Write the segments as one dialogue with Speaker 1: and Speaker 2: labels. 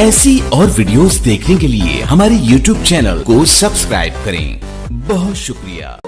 Speaker 1: ऐसी और वीडियोस देखने के लिए हमारे YouTube चैनल को सब्सक्राइब करें। बहुत शुक्रिया।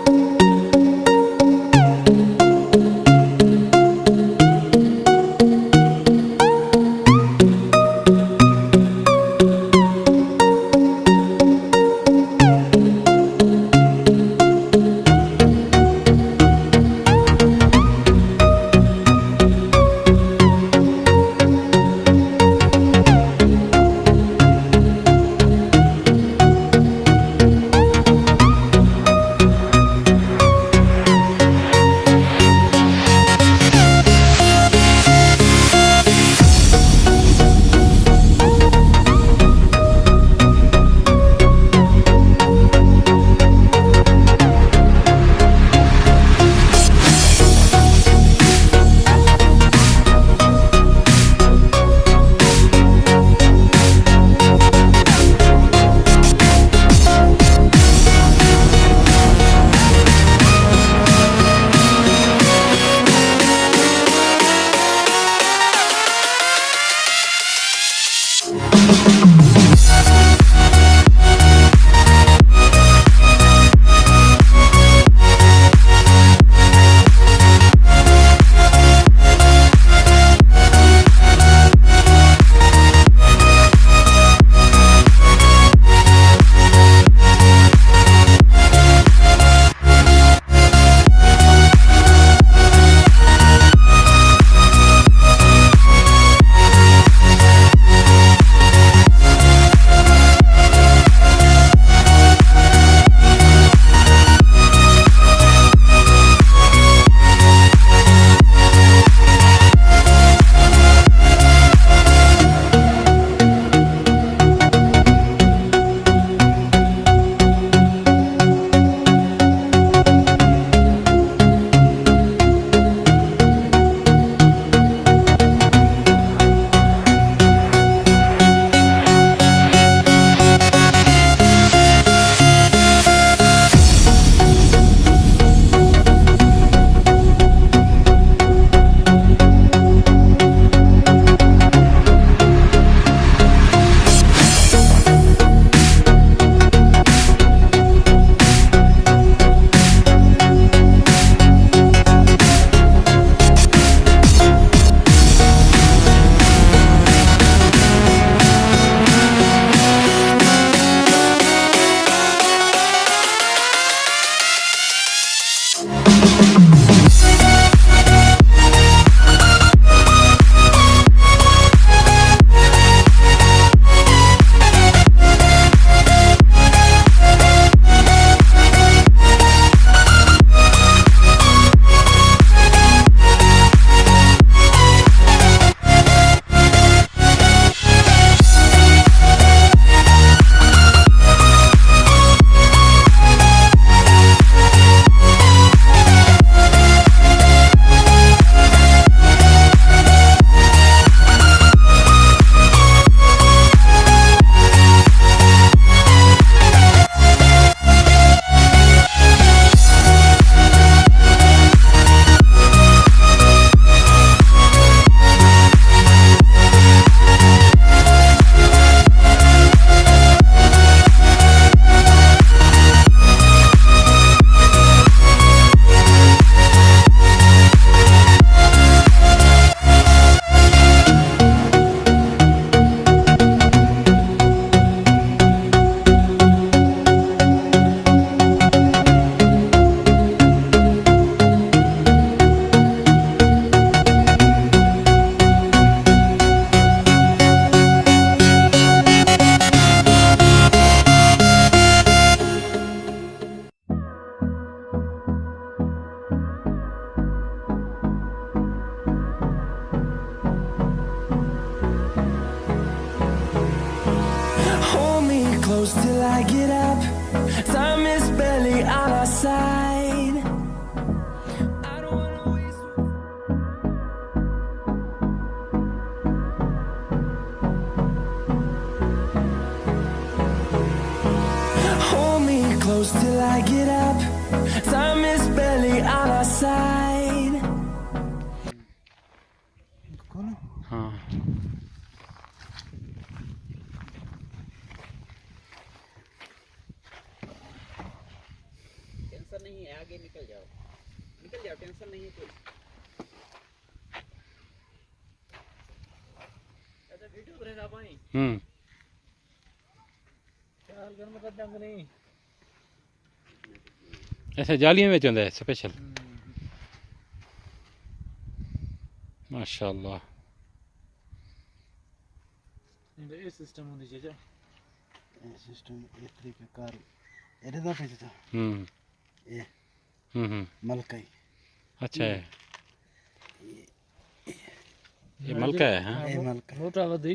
Speaker 2: Till I get up, time is barely on our side. I don't wanna waste. Hold me close till I get up, time is barely on our side.
Speaker 3: हाँ आगे निकल जाओ, टेंशन नहीं है कोई। अच्छा वीडियो करेगा भाई। यार घर में कद जंग नहीं।
Speaker 4: ऐसे जालियां में चंदा है स्पेशल। माशाल्लाह।
Speaker 3: ये सिस्टम होनी चाहिए।
Speaker 5: ये सिस्टम ये तरीके कार एरे दा पे था ये मलकई।
Speaker 4: अच्छा है ये मलका है। हाँ
Speaker 5: ये मलका
Speaker 3: मोटा वधी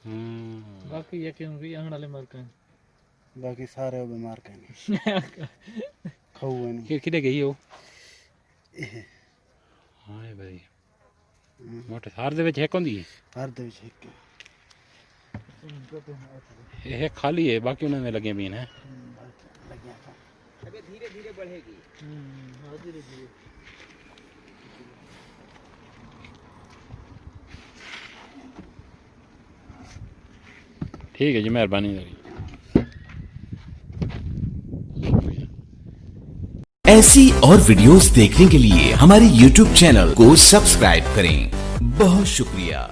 Speaker 3: बाकी यकीन भी अंगड़ वाले मलका
Speaker 5: बाकी सारे वो बीमार कहीं खाऊ नहीं
Speaker 4: कि किधे गई हो। हाँ भाई मोटे सार दे विच है कोंदी
Speaker 5: हर दे विच एक
Speaker 4: ये खाली है बाकी उन्होंने लगे भी हैं।
Speaker 5: लगे
Speaker 3: अबे धीरे धीरे बढ़ेगी। हाँ धीरे धीरे।
Speaker 4: ठीक है जी मेहरबानी।
Speaker 1: ऐसी और वीडियोस देखने के लिए हमारे YouTube चैनल को सब्सक्राइब करें। बहुत शुक्रिया।